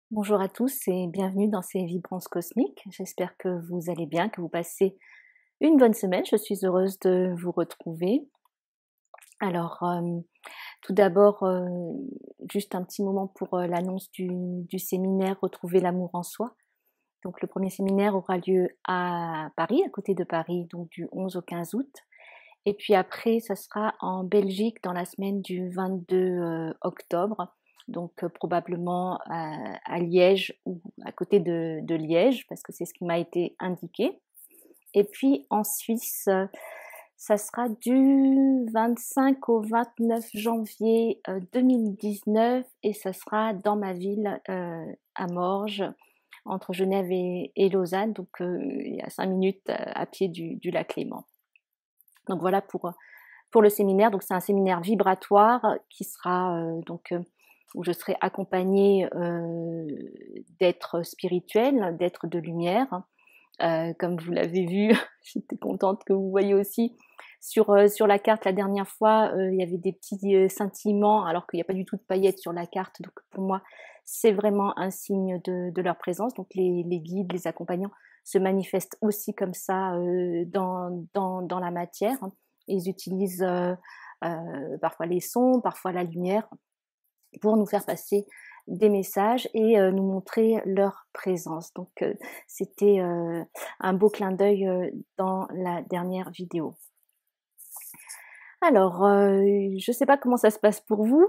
Bonjour à tous et bienvenue dans ces vibrances cosmiques. J'espère que vous allez bien, que vous passez une bonne semaine. Je suis heureuse de vous retrouver. Alors, tout d'abord, juste un petit moment pour l'annonce du séminaire Retrouver l'amour en soi. Donc, le premier séminaire aura lieu à Paris, à côté de Paris, donc du 11 au 15 août. Et puis après, ça sera en Belgique dans la semaine du 22 octobre, donc probablement à Liège ou à côté de Liège, parce que c'est ce qui m'a été indiqué. Et puis en Suisse, ça sera du 25 au 29 janvier 2019 et ça sera dans ma ville à Morges, entre Genève et Lausanne, donc il y a 5 minutes à pied du lac Léman. Donc voilà pour le séminaire. Donc c'est un séminaire vibratoire qui sera où je serai accompagnée d'êtres spirituels, d'êtres de lumière. Comme vous l'avez vu, j'étais contente que vous voyez aussi sur la carte la dernière fois, il y avait des petits scintillements alors qu'il n'y a pas du tout de paillettes sur la carte. Donc pour moi, c'est vraiment un signe de leur présence. Donc les guides, les accompagnants se manifestent aussi comme ça dans la matière. Ils utilisent parfois les sons, parfois la lumière pour nous faire passer des messages et nous montrer leur présence. Donc c'était un beau clin d'œil dans la dernière vidéo. Alors, je sais pas comment ça se passe pour vous.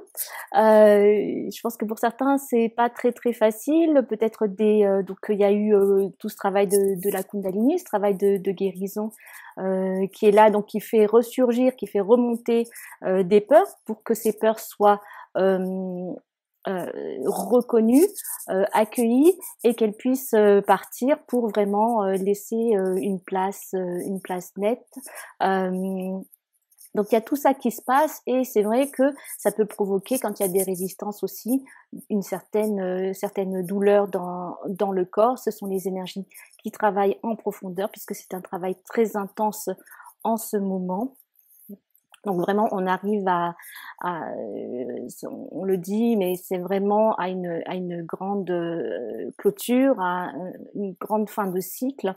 Je pense que pour certains, c'est pas très facile. Peut-être donc il y a eu tout ce travail de la Kundalini, ce travail de guérison qui est là, donc qui fait ressurgir, qui fait remonter des peurs pour que ces peurs soient reconnues, accueillies et qu'elles puissent partir pour vraiment laisser une place nette. Donc il y a tout ça qui se passe et c'est vrai que ça peut provoquer, quand il y a des résistances aussi, une certaine douleur dans le corps. Ce sont les énergies qui travaillent en profondeur puisque c'est un travail très intense en ce moment. Donc vraiment, on arrive on le dit, mais c'est vraiment à une grande clôture, à une grande fin de cycle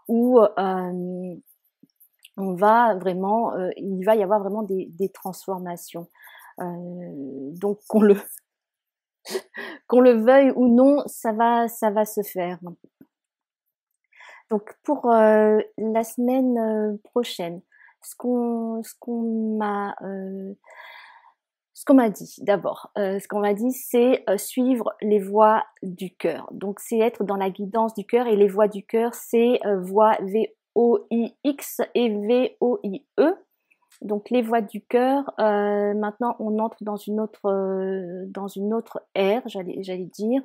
où on va vraiment, il va y avoir vraiment des transformations. Donc qu'on le veuille ou non, ça va se faire. Donc pour la semaine prochaine, ce qu'on m'a dit d'abord, ce qu'on m'a dit, c'est suivre les voies du cœur. Donc c'est être dans la guidance du cœur et les voies du cœur, c'est voix V-O-I-X et V-O-I-E. Donc les voies du cœur. Maintenant, on entre dans une autre ère, j'allais dire,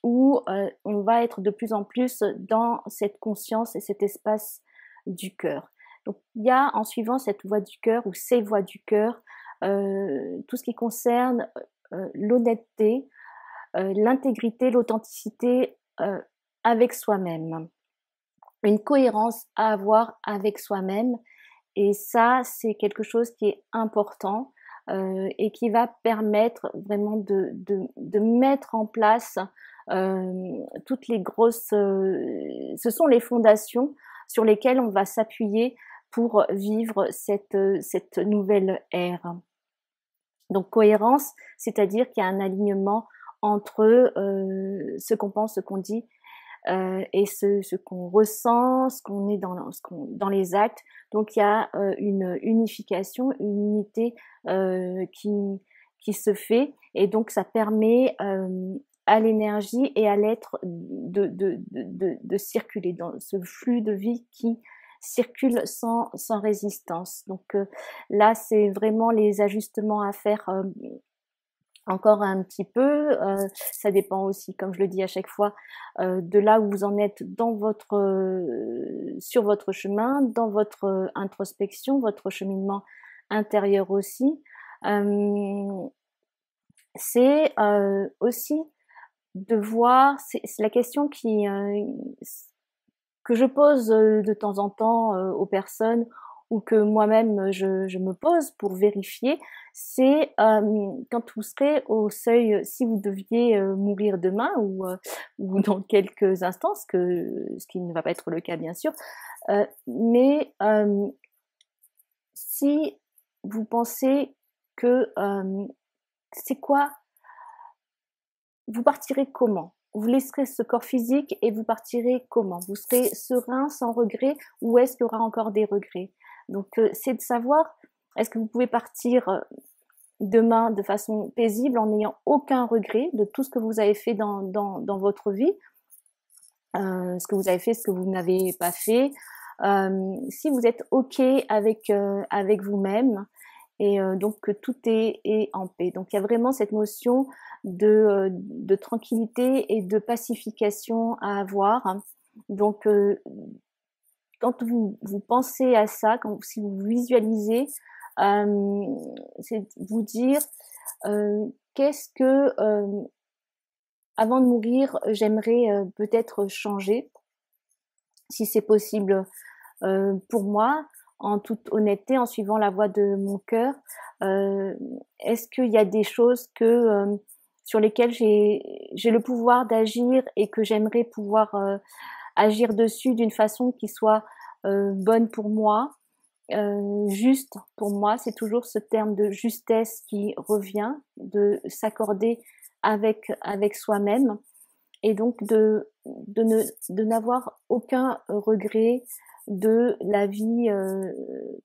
où on va être de plus en plus dans cette conscience et cet espace du cœur. Donc il y a, en suivant cette voie du cœur ou ces voies du cœur, tout ce qui concerne l'honnêteté, l'intégrité, l'authenticité avec soi-même, une cohérence à avoir avec soi-même. Et ça, c'est quelque chose qui est important et qui va permettre vraiment de mettre en place toutes les grosses... ce sont les fondations sur lesquelles on va s'appuyer pour vivre cette nouvelle ère. Donc cohérence, c'est-à-dire qu'il y a un alignement entre ce qu'on pense, ce qu'on dit et ce qu'on ressent, ce qu'on est dans les actes. Donc il y a une unification, une unité qui se fait et donc ça permet à l'énergie et à l'être de circuler dans ce flux de vie qui circule sans résistance. Donc là, c'est vraiment les ajustements à faire encore un petit peu. Ça dépend aussi, comme je le dis à chaque fois, de là où vous en êtes sur votre chemin, dans votre introspection, votre cheminement intérieur aussi. C'est aussi de voir, c'est la question que je pose de temps en temps aux personnes ou que moi-même je me pose pour vérifier, c'est quand vous serez au seuil, si vous deviez mourir demain ou dans quelques instants, ce qui ne va pas être le cas bien sûr, mais si vous pensez que c'est quoi, vous partirez comment? Vous laisserez ce corps physique et vous partirez comment? Vous serez serein, sans regret, ou est-ce qu'il y aura encore des regrets? Donc c'est de savoir, est-ce que vous pouvez partir demain de façon paisible en n'ayant aucun regret de tout ce que vous avez fait dans votre vie, ce que vous avez fait, ce que vous n'avez pas fait, si vous êtes OK avec vous-même, et donc que tout est en paix. Donc il y a vraiment cette notion de tranquillité et de pacification à avoir. Donc quand vous pensez à ça, si vous visualisez, c'est de vous dire qu'est-ce que avant de mourir j'aimerais peut-être changer, si c'est possible pour moi, en toute honnêteté, en suivant la voie de mon cœur. Est-ce qu'il y a des choses sur lesquelles j'ai le pouvoir d'agir et que j'aimerais pouvoir agir dessus d'une façon qui soit bonne pour moi, juste pour moi? C'est toujours ce terme de justesse qui revient, de s'accorder avec soi-même, et donc de n'avoir aucun regret de la vie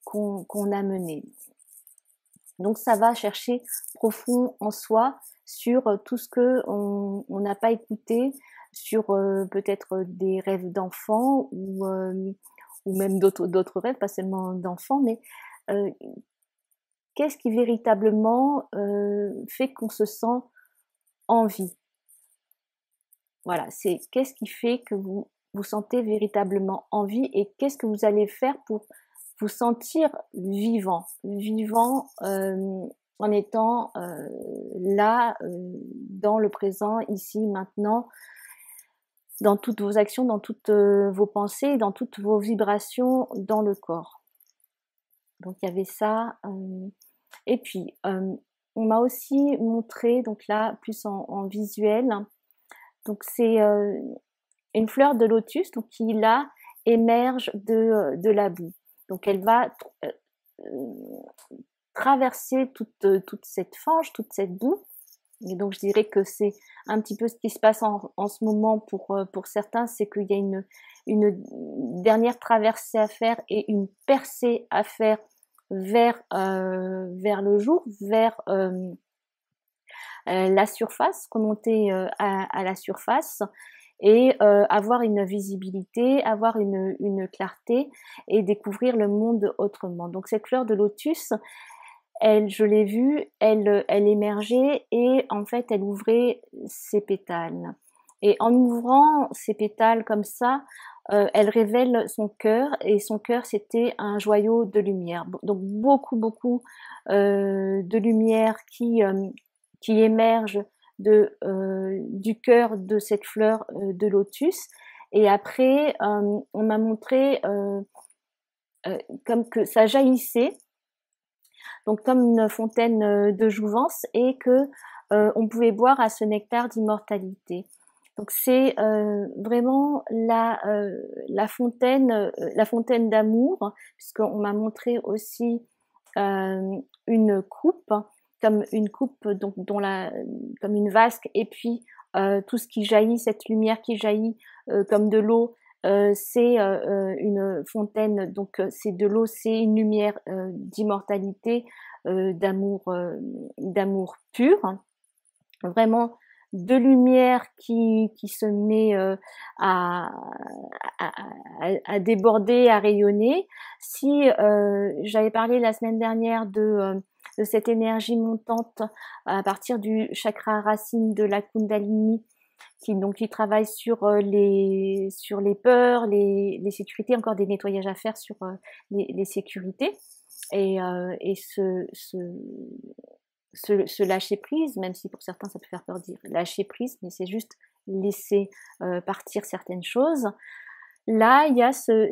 qu'on a menée. Donc ça va chercher profond en soi sur tout ce que on n'a pas écouté, sur peut-être des rêves d'enfants ou même d'autres rêves, pas seulement d'enfants, mais euh, qu'est-ce qui véritablement fait qu'on se sent en vie? Voilà, c'est qu'est-ce qui fait que vous vous sentez véritablement en vie, et qu'est-ce que vous allez faire pour vous sentir vivant, en étant là, dans le présent, ici, maintenant, dans toutes vos actions, dans toutes vos pensées, dans toutes vos vibrations dans le corps. Donc il y avait ça. Et puis, on m'a aussi montré, donc là, plus en visuel, donc c'est une fleur de lotus, donc qui là émerge de la boue. Donc elle va traverser toute cette fange, toute cette boue. Et donc je dirais que c'est un petit peu ce qui se passe en ce moment pour certains, c'est qu'il y a une dernière traversée à faire et une percée à faire vers le jour, vers la surface, remonter à la surface, et avoir une visibilité, avoir une clarté et découvrir le monde autrement. Donc cette fleur de lotus, je l'ai vue, elle émergeait et en fait elle ouvrait ses pétales. Et en ouvrant ses pétales comme ça, elle révèle son cœur, et son cœur c'était un joyau de lumière. Donc beaucoup de lumière qui émerge du cœur de cette fleur de lotus. Et après, on m'a montré comme que ça jaillissait, donc comme une fontaine de jouvence, et que on pouvait boire à ce nectar d'immortalité. Donc c'est vraiment la fontaine d'amour, puisqu'on m'a montré aussi une coupe, comme une coupe donc comme une vasque, et puis tout ce qui jaillit, cette lumière qui jaillit comme de l'eau, c'est une fontaine, donc c'est de l'eau, c'est une lumière d'immortalité, d'amour pur, vraiment de lumière qui se met à déborder, à rayonner. Si j'avais parlé la semaine dernière de cette énergie montante à partir du chakra racine de la Kundalini, qui travaille sur les peurs, les sécurités, encore des nettoyages à faire sur les sécurités, et se lâcher prise, même si pour certains ça peut faire peur de dire lâcher prise, mais c'est juste laisser partir certaines choses. là,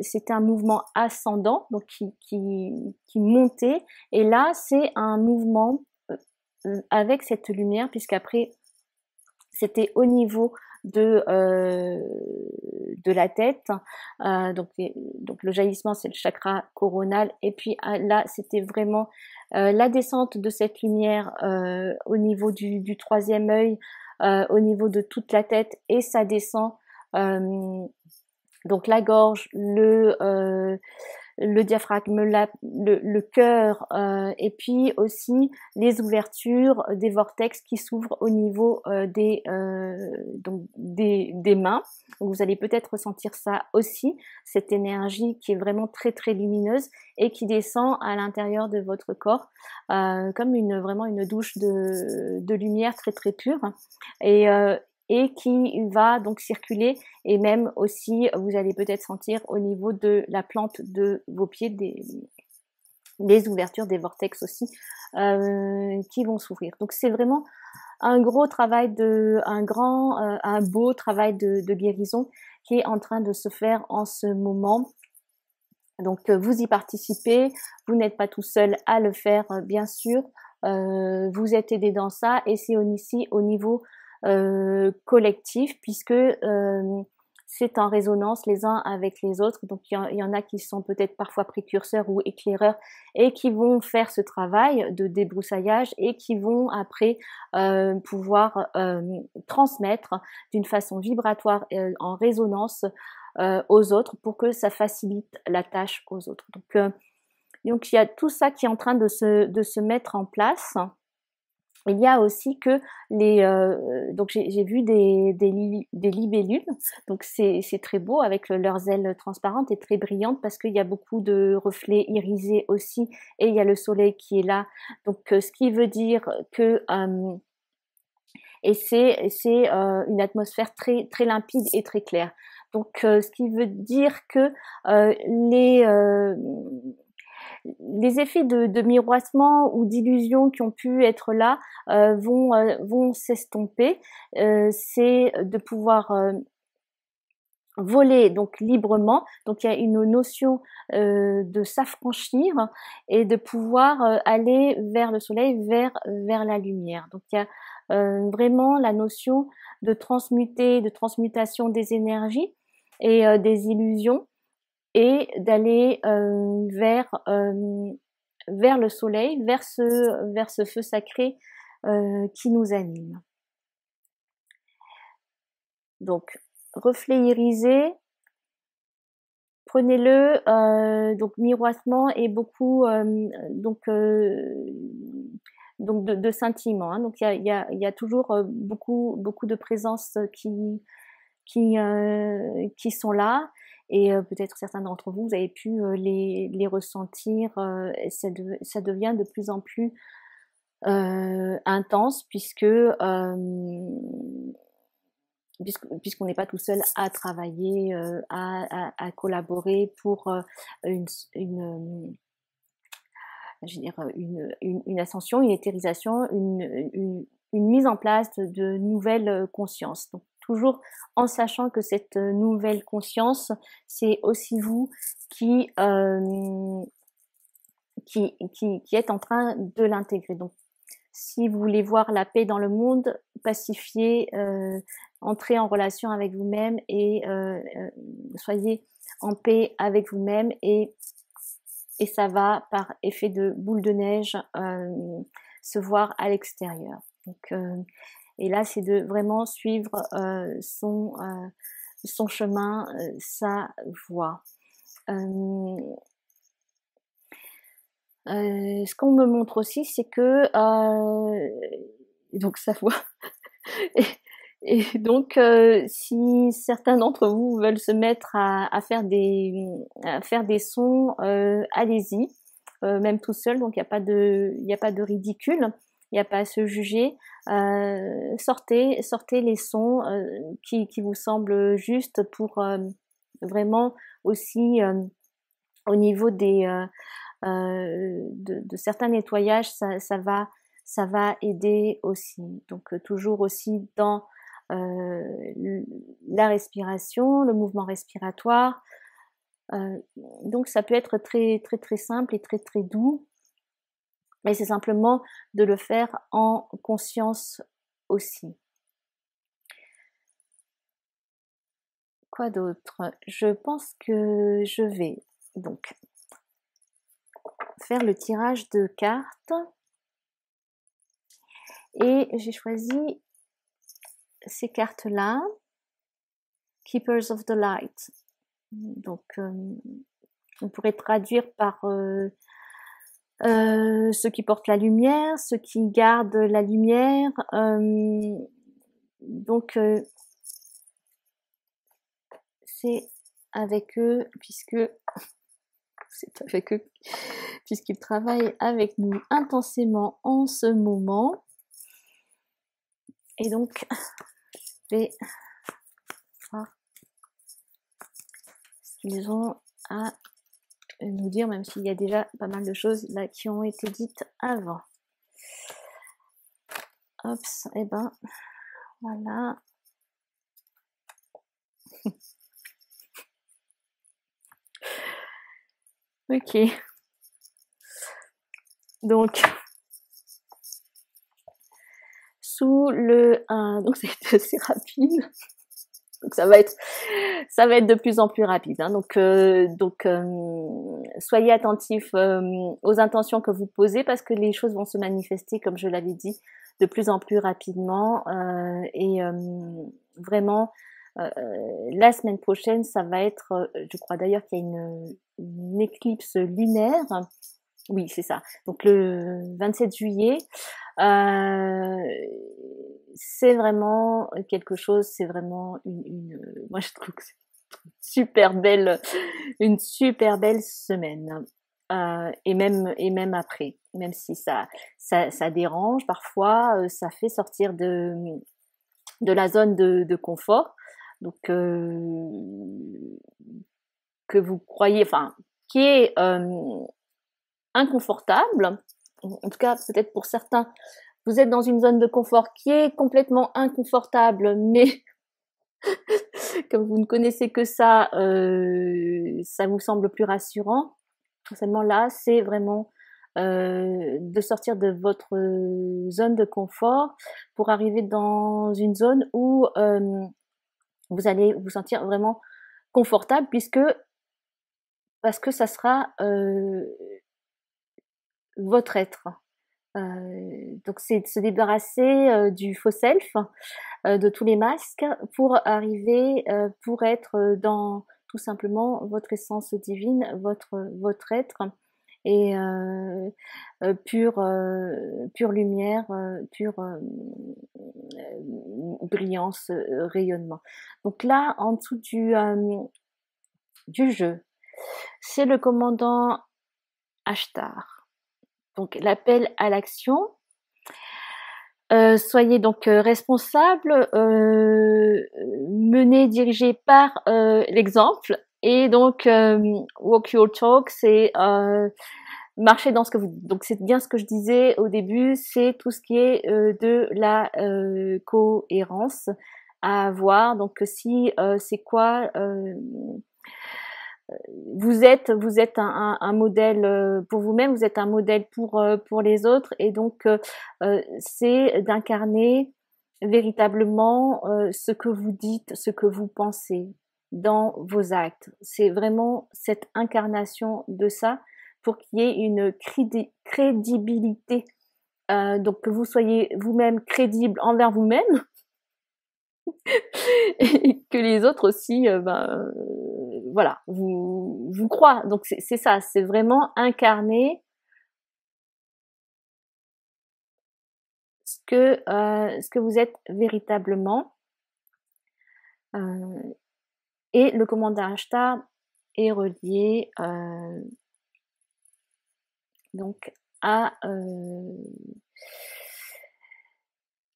c'était un mouvement ascendant, donc qui montait, et là, c'est un mouvement avec cette lumière, puisqu'après, c'était au niveau de la tête, donc le jaillissement, c'est le chakra coronal, et puis là, c'était vraiment la descente de cette lumière au niveau du troisième œil, au niveau de toute la tête, et ça descend donc la gorge, le diaphragme, le cœur, et puis aussi les ouvertures des vortex qui s'ouvrent au niveau donc des mains. Donc vous allez peut-être ressentir ça aussi, cette énergie qui est vraiment très très lumineuse et qui descend à l'intérieur de votre corps, comme vraiment une douche de lumière très très pure. Et qui va donc circuler, et même aussi vous allez peut-être sentir au niveau de la plante de vos pieds des ouvertures des vortex aussi qui vont s'ouvrir. Donc c'est vraiment un gros travail un beau travail de guérison qui est en train de se faire en ce moment. Donc vous y participez, vous n'êtes pas tout seul à le faire, bien sûr, vous êtes aidé dans ça, et c'est aussi au niveau collectif, puisque c'est en résonance les uns avec les autres. Donc il y en a qui sont peut-être parfois précurseurs ou éclaireurs et qui vont faire ce travail de débroussaillage et qui vont après pouvoir transmettre d'une façon vibratoire en résonance aux autres, pour que ça facilite la tâche aux autres. Donc il y a tout ça qui est en train de se mettre en place. Il y a aussi que donc j'ai vu des libellules, donc c'est très beau avec leurs ailes transparentes et très brillantes, parce qu'il y a beaucoup de reflets irisés aussi, et il y a le soleil qui est là, donc ce qui veut dire que et c'est une atmosphère très très limpide et très claire. Donc ce qui veut dire que les effets de miroitement ou d'illusion qui ont pu être là vont s'estomper. C'est de pouvoir voler donc librement. Donc il y a une notion de s'affranchir et de pouvoir aller vers le soleil, vers la lumière. Donc il y a vraiment la notion de transmuter, de transmutation des énergies et des illusions, et d'aller vers le soleil, vers ce feu sacré qui nous anime. Donc, reflet irisé, prenez-le, donc miroitement et beaucoup de scintillement, hein. Donc il y a toujours beaucoup de présences qui sont là, et peut-être certains d'entre vous avez pu les ressentir, et ça devient de plus en plus intense, puisqu'on n'est pas tout seul à travailler, à collaborer pour je veux dire, une ascension, une éthérisation, une mise en place de nouvelles consciences. Donc toujours en sachant que cette nouvelle conscience, c'est aussi vous qui êtes en train de l'intégrer. Donc si vous voulez voir la paix dans le monde, pacifiez, entrez en relation avec vous-même, et soyez en paix avec vous-même, et ça va par effet de boule de neige se voir à l'extérieur. Donc et là, c'est de vraiment suivre son chemin, sa voie. Ce qu'on me montre aussi, c'est que donc sa voix et donc si certains d'entre vous veulent se mettre à faire des sons, allez-y, même tout seul. Donc il y a pas de ridicule, il n'y a pas à se juger. Sortez les sons qui vous semblent justes pour vraiment aussi au niveau de certains nettoyages, ça va aider aussi. Donc toujours aussi dans la respiration, le mouvement respiratoire. Donc ça peut être très très très simple et très très doux, mais c'est simplement de le faire en conscience aussi. Quoi d'autre? Je pense que je vais donc faire le tirage de cartes et j'ai choisi ces cartes-là, Keepers of the Light. Donc on pourrait traduire par ceux qui portent la lumière, ceux qui gardent la lumière. Donc c'est avec eux puisqu'ils travaillent avec nous intensément en ce moment. Et donc je vais voir ce qu'ils ont à nous dire, même s'il y a déjà pas mal de choses là qui ont été dites avant. Hop, et ben voilà. Ok. Donc sous le donc c'est assez rapide. Donc ça va être de plus en plus rapide. Hein. Donc soyez attentifs aux intentions que vous posez parce que les choses vont se manifester, comme je l'avais dit, de plus en plus rapidement. Et vraiment, la semaine prochaine, ça va être, je crois d'ailleurs qu'il y a une éclipse lunaire. Oui, c'est ça. Donc le 27 juillet, c'est vraiment quelque chose, c'est vraiment moi je trouve que c'est une super belle semaine. Et même après, même si ça dérange parfois, ça fait sortir de la zone de confort. Donc que vous croyez, enfin, qui est inconfortable, en tout cas peut-être pour certains, vous êtes dans une zone de confort qui est complètement inconfortable, mais comme vous ne connaissez que ça vous semble plus rassurant. Seulement là, c'est vraiment de sortir de votre zone de confort pour arriver dans une zone où vous allez vous sentir vraiment confortable parce que ça sera votre être. Donc c'est de se débarrasser du faux self, de tous les masques pour arriver, pour être dans tout simplement votre essence divine, votre être et pure lumière, pure brillance, rayonnement. Donc là, en dessous du jeu, c'est le commandant Ashtar. Donc l'appel à l'action. Soyez donc responsable, mené, dirigé par l'exemple. Et donc walk your talk, c'est marcher dans ce que vous. Donc c'est bien ce que je disais au début, c'est tout ce qui est de la cohérence à avoir. Donc si c'est quoi vous êtes un modèle pour vous-même, vous êtes un modèle pour les autres, et donc c'est d'incarner véritablement ce que vous dites, ce que vous pensez dans vos actes. C'est vraiment cette incarnation de ça pour qu'il y ait une crédibilité, donc que vous soyez vous-même crédible envers vous-même et que les autres aussi voilà, vous croient. Donc c'est ça, c'est vraiment incarner ce que vous êtes véritablement. Et le commandant Ashtar est relié donc à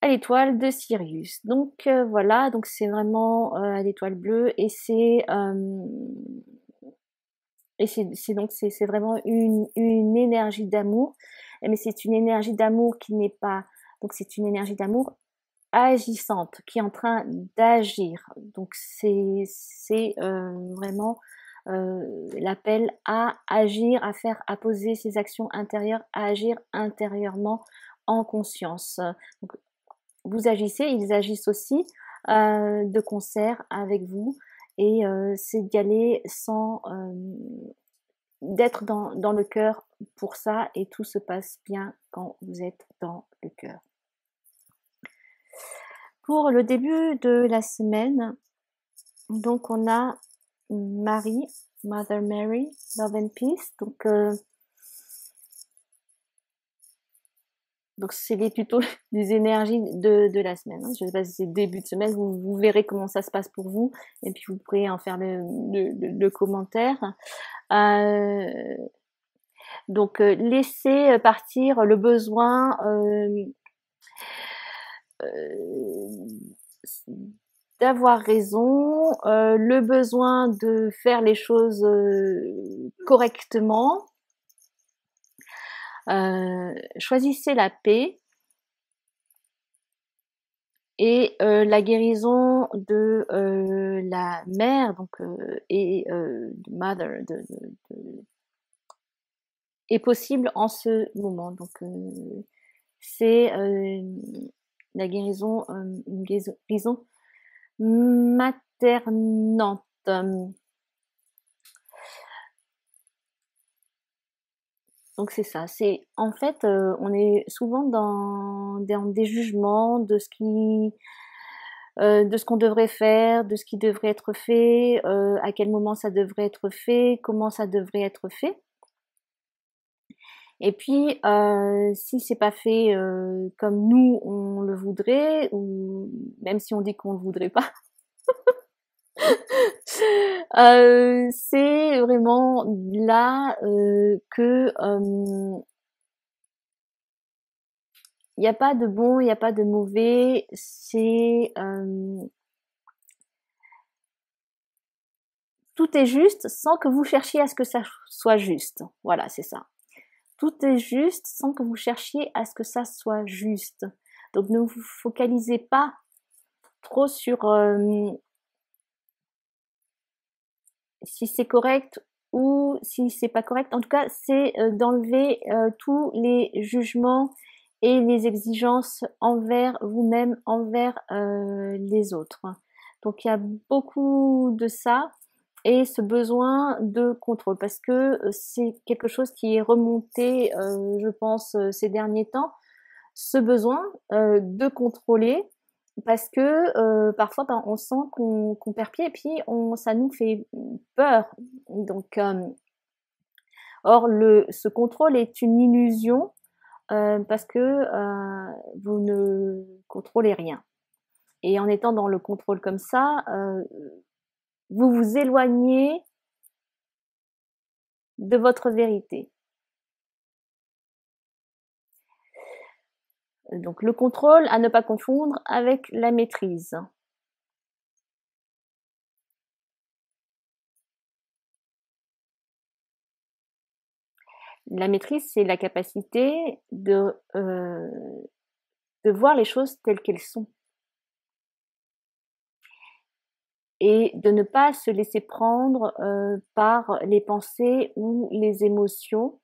l'étoile de Sirius. Donc voilà, donc c'est vraiment à l'étoile bleue et c'est donc c'est vraiment une énergie d'amour, mais c'est une énergie d'amour qui n'est pas, donc c'est une énergie d'amour agissante, qui est en train d'agir. Donc c'est vraiment l'appel à agir, à faire, à poser ses actions intérieures, à agir intérieurement en conscience. Donc, vous agissez, ils agissent aussi de concert avec vous, et c'est d'y aller sans d'être dans le cœur pour ça, et tout se passe bien quand vous êtes dans le cœur. Pour le début de la semaine, donc on a Marie, Mother Mary, Love and Peace. Donc c'est les tutos des énergies de la semaine. Je ne sais pas si c'est début de semaine, vous verrez comment ça se passe pour vous, et puis vous pourrez en faire le commentaire. Donc laissez partir le besoin d'avoir raison, le besoin de faire les choses correctement. Choisissez la paix et la guérison de la mère, donc et mother est possible en ce moment. Donc c'est la guérison, une guérison maternante. Donc c'est ça, c'est en fait on est souvent dans des jugements de ce qu'on devrait faire, de ce qui devrait être fait, à quel moment ça devrait être fait, comment ça devrait être fait. Et puis si c'est pas fait comme nous on le voudrait, ou même si on dit qu'on le voudrait pas, c'est vraiment là que il n'y a pas de bon, il n'y a pas de mauvais, c'est tout est juste sans que vous cherchiez à ce que ça soit juste. Voilà, c'est ça. Tout est juste sans que vous cherchiez à ce que ça soit juste. Donc ne vous focalisez pas trop sur si c'est correct ou si c'est pas correct. En tout cas, c'est d'enlever tous les jugements et les exigences envers vous-même, envers les autres. Donc il y a beaucoup de ça, et ce besoin de contrôle, parce que c'est quelque chose qui est remonté, je pense, ces derniers temps, ce besoin de contrôler, parce que parfois on sent qu'on perd pied, et puis ça nous fait peur. Donc or ce contrôle est une illusion, parce que vous ne contrôlez rien, et en étant dans le contrôle comme ça, vous vous éloignez de votre vérité. Donc le contrôle, à ne pas confondre avec la maîtrise. La maîtrise, c'est la capacité de voir les choses telles qu'elles sont, et de ne pas se laisser prendre par les pensées ou les émotions,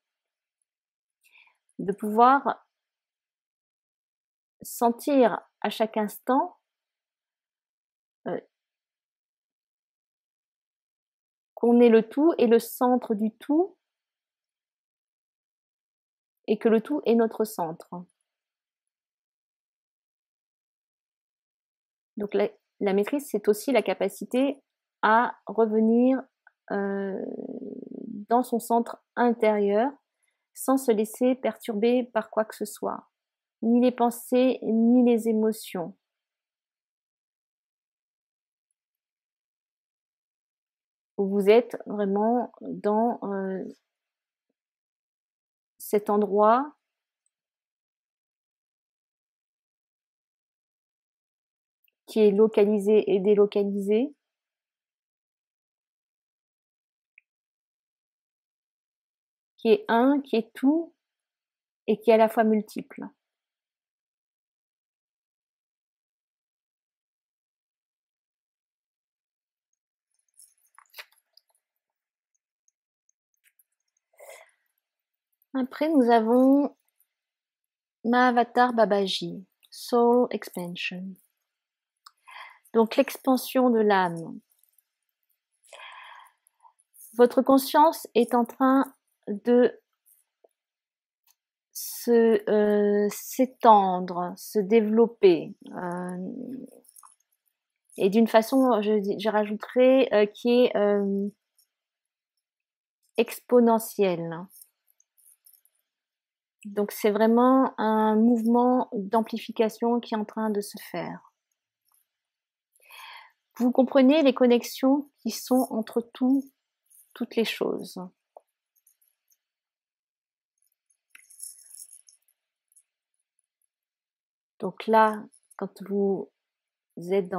de pouvoir sentir à chaque instant qu'on est le tout et le centre du tout, et que le tout est notre centre. Donc la maîtrise, c'est aussi la capacité à revenir dans son centre intérieur, sans se laisser perturber par quoi que ce soit, ni les pensées, ni les émotions. Vous êtes vraiment dans cet endroit qui est localisé et délocalisé, qui est un, qui est tout, et qui est à la fois multiple. Après, nous avons Mahavatar Babaji, Soul Expansion. Donc l'expansion de l'âme. Votre conscience est en train de s'étendre, se développer, et d'une façon, je rajouterais, qui est exponentielle. Donc c'est vraiment un mouvement d'amplification qui est en train de se faire. Vous comprenez les connexions qui sont entre toutes les choses. Donc là, quand vous êtes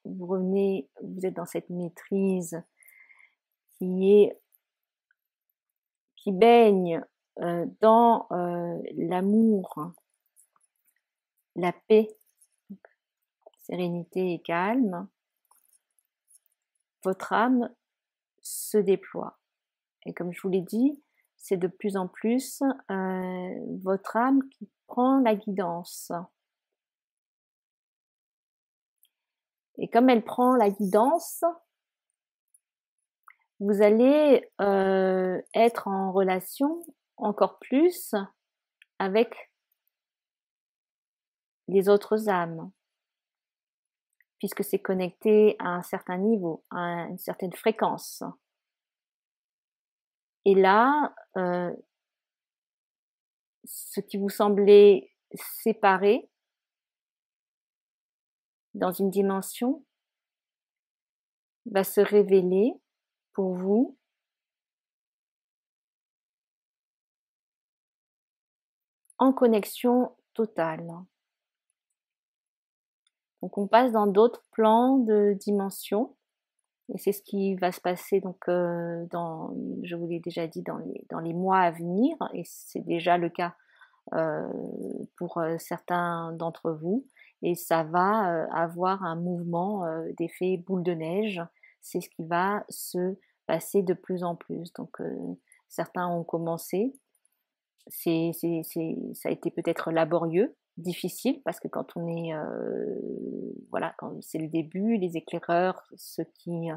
vous êtes dans cette maîtrise qui baigne dans l'amour, la paix, sérénité et calme, votre âme se déploie. Et comme je vous l'ai dit, c'est de plus en plus votre âme qui prend la guidance. Et comme elle prend la guidance, vous allez être en relation encore plus avec les autres âmes, puisque c'est connecté à un certain niveau, à une certaine fréquence. Et là, ce qui vous semblait séparé dans une dimension va se révéler pour vous en connexion totale. Donc on passe dans d'autres plans de dimensions, et c'est ce qui va se passer donc je vous l'ai déjà dit, dans les mois à venir, et c'est déjà le cas pour certains d'entre vous, et ça va avoir un mouvement d'effet boule de neige. C'est ce qui va se passer de plus en plus. Donc certains ont commencé, ça a été peut-être laborieux, difficile, parce que quand on est voilà, quand c'est le début, les éclaireurs, ceux qui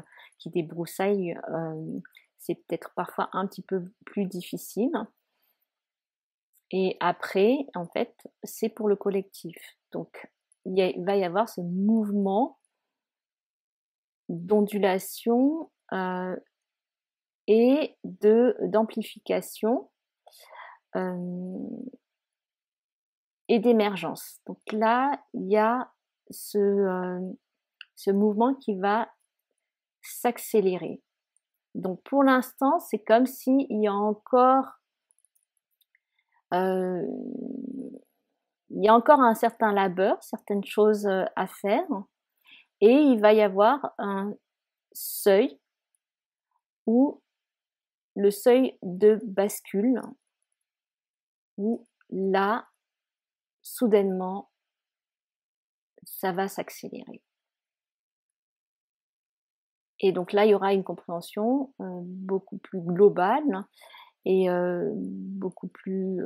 débroussaillent, c'est peut-être parfois un petit peu plus difficile. Et après, en fait, c'est pour le collectif. Donc, il va y avoir ce mouvement d'ondulation et d'amplification et d'émergence. Donc là, il y a ce mouvement qui va s'accélérer. Donc pour l'instant, c'est comme s'il y a encore un certain labeur, certaines choses à faire, et il va y avoir un seuil où le seuil de bascule, où là, soudainement, ça va s'accélérer. Et donc là, il y aura une compréhension beaucoup plus globale et beaucoup plus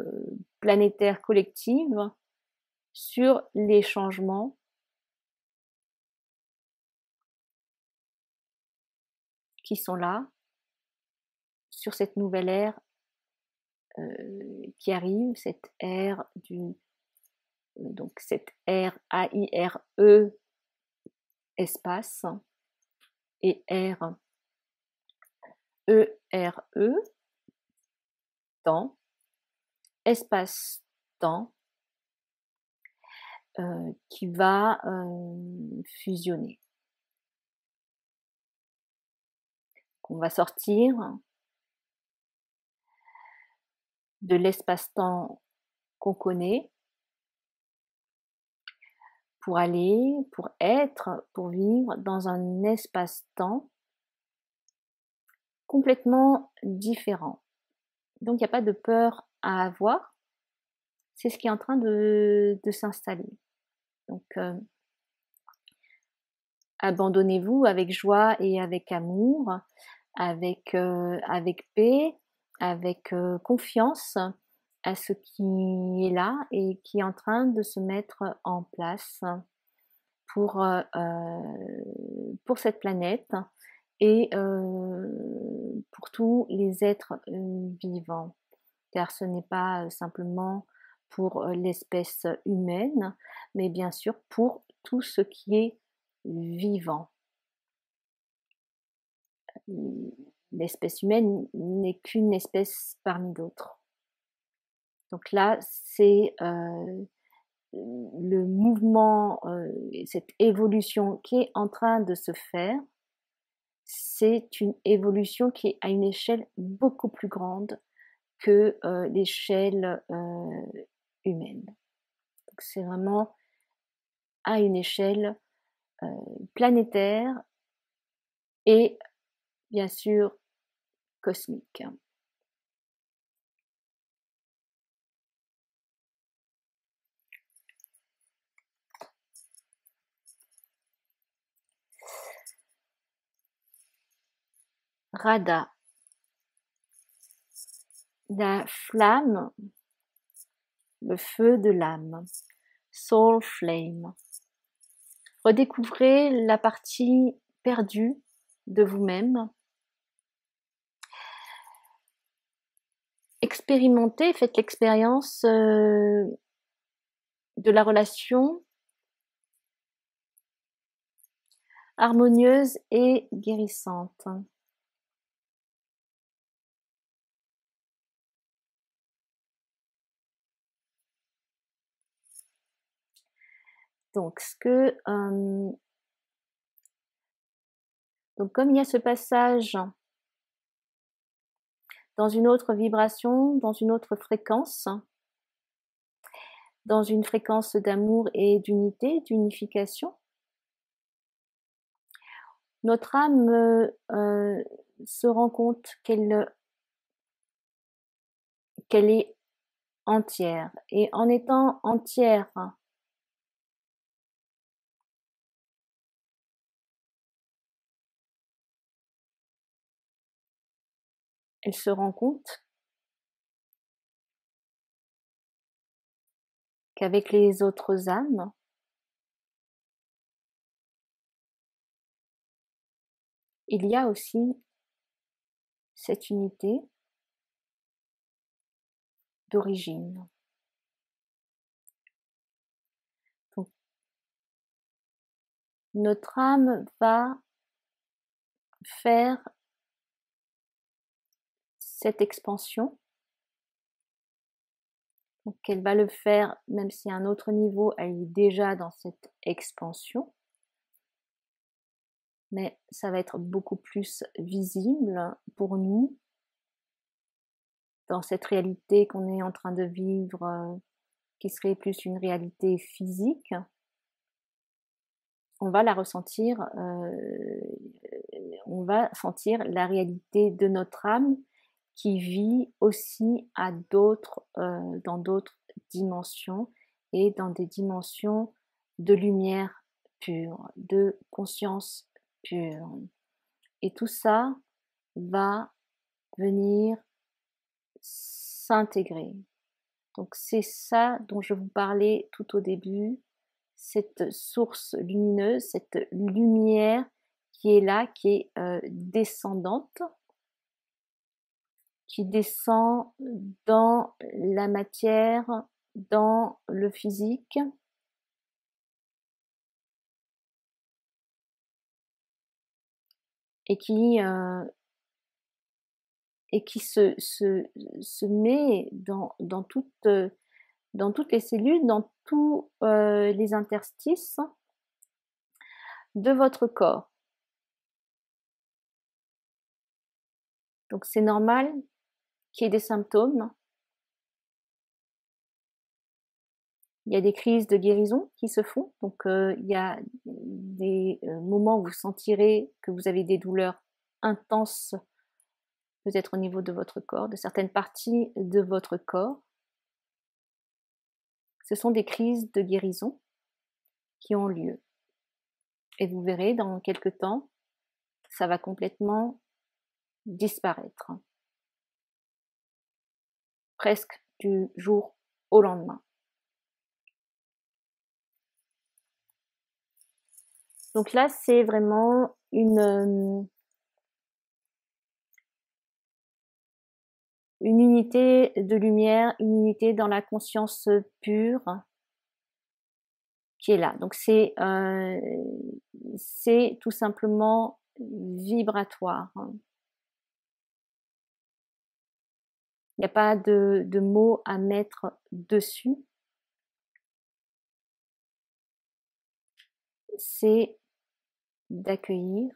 planétaire, collective, sur les changements qui sont là, sur cette nouvelle ère qui arrive, cette ère donc cette ère A-I-R-E, espace, et ère E-R-E, temps, espace-temps, qui va fusionner. On va sortir de l'espace-temps qu'on connaît pour vivre dans un espace-temps complètement différent. Donc il n'y a pas de peur à avoir, c'est ce qui est en train de s'installer. Donc abandonnez-vous avec joie et avec amour, avec paix, avec confiance à ce qui est là et qui est en train de se mettre en place pour cette planète et pour tous les êtres vivants. Car ce n'est pas simplement pour l'espèce humaine, mais bien sûr pour tout ce qui est vivant. L'espèce humaine n'est qu'une espèce parmi d'autres. Donc là, c'est le mouvement, cette évolution qui est en train de se faire. C'est une évolution qui est à une échelle beaucoup plus grande que l'échelle humaine. Donc c'est vraiment à une échelle planétaire et bien sûr cosmique. Radha, la flamme, le feu de l'âme, soul flame. Redécouvrez la partie perdue de vous-même. Expérimentez, faites l'expérience de la relation harmonieuse et guérissante. Donc, donc comme il y a ce passage dans une autre vibration, dans une autre fréquence, dans une fréquence d'amour et d'unité, d'unification, notre âme se rend compte qu'elle est entière. Et en étant entière, elle se rend compte qu'avec les autres âmes, il y a aussi cette unité d'origine. Donc, notre âme va faire cette expansion. Donc, elle va le faire, même si à un autre niveau, elle est déjà dans cette expansion. Mais ça va être beaucoup plus visible pour nous dans cette réalité qu'on est en train de vivre, qui serait plus une réalité physique. On va la ressentir, on va sentir la réalité de notre âme qui vit aussi à dans d'autres dimensions et dans des dimensions de lumière pure, de conscience pure. Et tout ça va venir s'intégrer. Donc c'est ça dont je vous parlais tout au début, cette source lumineuse, cette lumière qui est là, qui est descendante, qui descend dans la matière, dans le physique, et qui se met dans toutes les cellules, dans tous les interstices de votre corps. Donc c'est normal qu'il y ait des symptômes. Il y a des crises de guérison qui se font. Donc il y a des moments où vous sentirez que vous avez des douleurs intenses, peut-être au niveau de votre corps, de certaines parties de votre corps. Ce sont des crises de guérison qui ont lieu. Et vous verrez, dans quelques temps, ça va complètement disparaître. Presque du jour au lendemain. Donc là, c'est vraiment une unité de lumière, une unité dans la conscience pure qui est là. Donc c'est tout simplement vibratoire. Il n'y a pas de mots à mettre dessus. C'est d'accueillir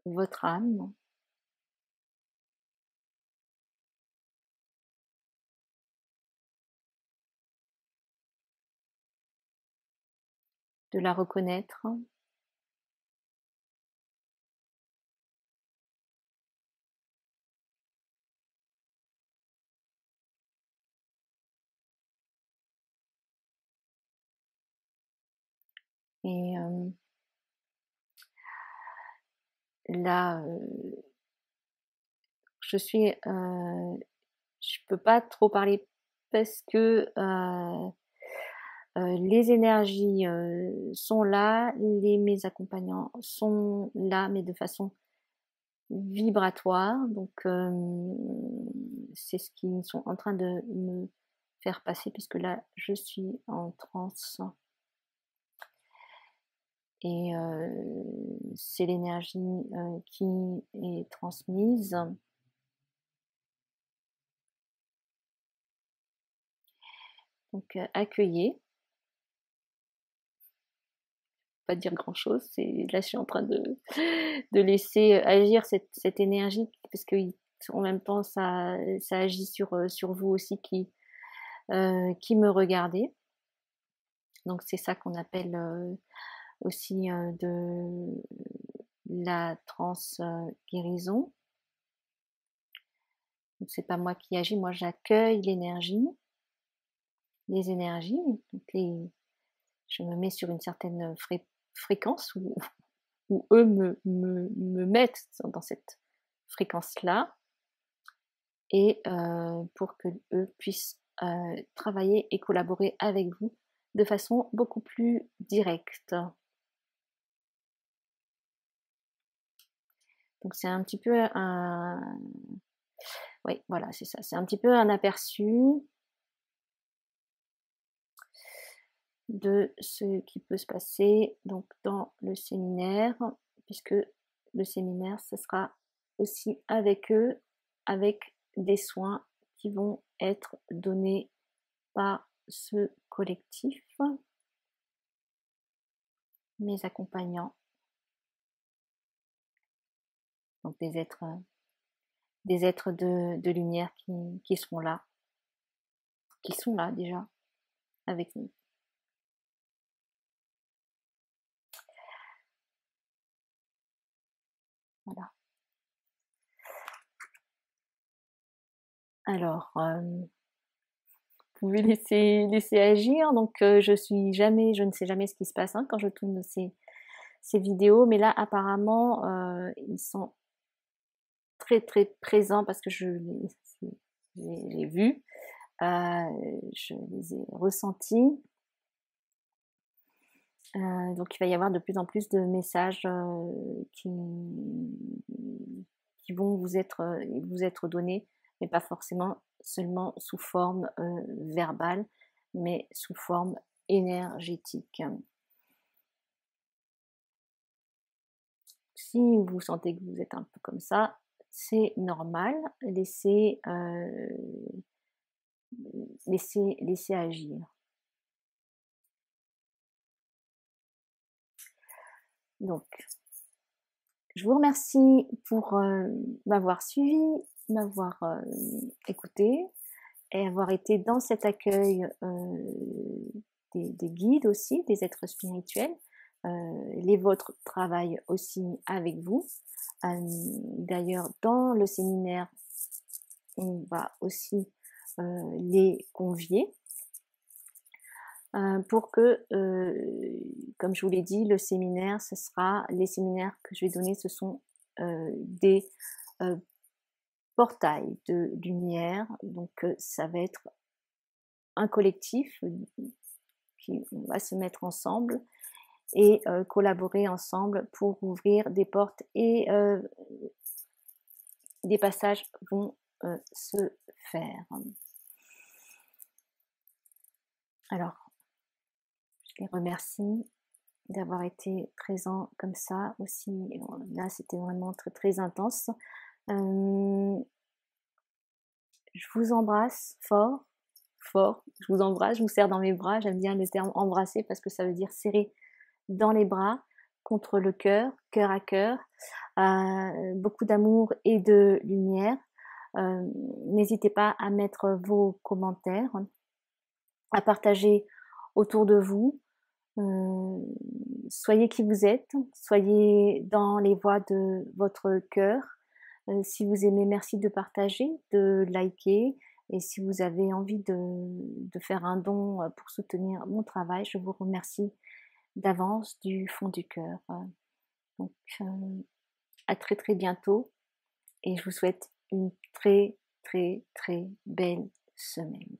votre âme, de la reconnaître, et là, je peux pas trop parler parce que les énergies sont là, mes accompagnants sont là, mais de façon vibratoire. Donc c'est ce qu'ils sont en train de me faire passer, puisque là je suis en transe et c'est l'énergie qui est transmise. Donc accueillez, pas dire grand chose, là je suis en train de laisser agir cette énergie, parce que en même temps ça agit sur vous aussi qui me regardez. Donc c'est ça qu'on appelle aussi de la trans-guérison. Donc c'est pas moi qui agis, moi j'accueille l'énergie, les énergies, donc je me mets sur une certaine fréquence où eux me mettent dans cette fréquence-là, et pour que eux puissent travailler et collaborer avec vous de façon beaucoup plus directe. Donc c'est un petit peu oui, voilà, c'est ça. C'est un petit peu un aperçu de ce qui peut se passer donc dans le séminaire, puisque le séminaire, ce sera aussi avec eux, avec des soins qui vont être donnés par ce collectif, mes accompagnants, donc des êtres de lumière qui sont là déjà avec nous. Voilà. Alors, vous pouvez laisser agir. Donc, je ne sais jamais ce qui se passe quand je tourne ces vidéos, mais là, apparemment, ils sont très très présents parce que je les ai vus, je les ai ressentis. Donc il va y avoir de plus en plus de messages qui vont vous être donnés, mais pas forcément seulement sous forme verbale, mais sous forme énergétique. Si vous sentez que vous êtes un peu comme ça, c'est normal, laissez agir. Donc, je vous remercie pour m'avoir suivi, m'avoir écouté et avoir été dans cet accueil des guides aussi, des êtres spirituels. Les vôtres travaillent aussi avec vous. D'ailleurs, dans le séminaire, on va aussi les convier. pour que, comme je vous l'ai dit, le séminaire, les séminaires que je vais donner, ce sont des portails de lumière. Donc, ça va être un collectif qui on va se mettre ensemble et collaborer ensemble pour ouvrir des portes et des passages vont se faire. Alors, je les remercie d'avoir été présents comme ça aussi. Là, c'était vraiment très, très intense. Je vous embrasse fort, fort. Je vous embrasse, je vous serre dans mes bras. J'aime bien le terme embrasser parce que ça veut dire serrer dans les bras, contre le cœur, cœur à cœur. Beaucoup d'amour et de lumière. N'hésitez pas à mettre vos commentaires, à partager autour de vous. Soyez qui vous êtes, soyez dans les voies de votre cœur. Si vous aimez, merci de partager, de liker. Et si vous avez envie de faire un don pour soutenir mon travail, je vous remercie d'avance du fond du cœur. Donc, à très très bientôt et je vous souhaite une très très très belle semaine.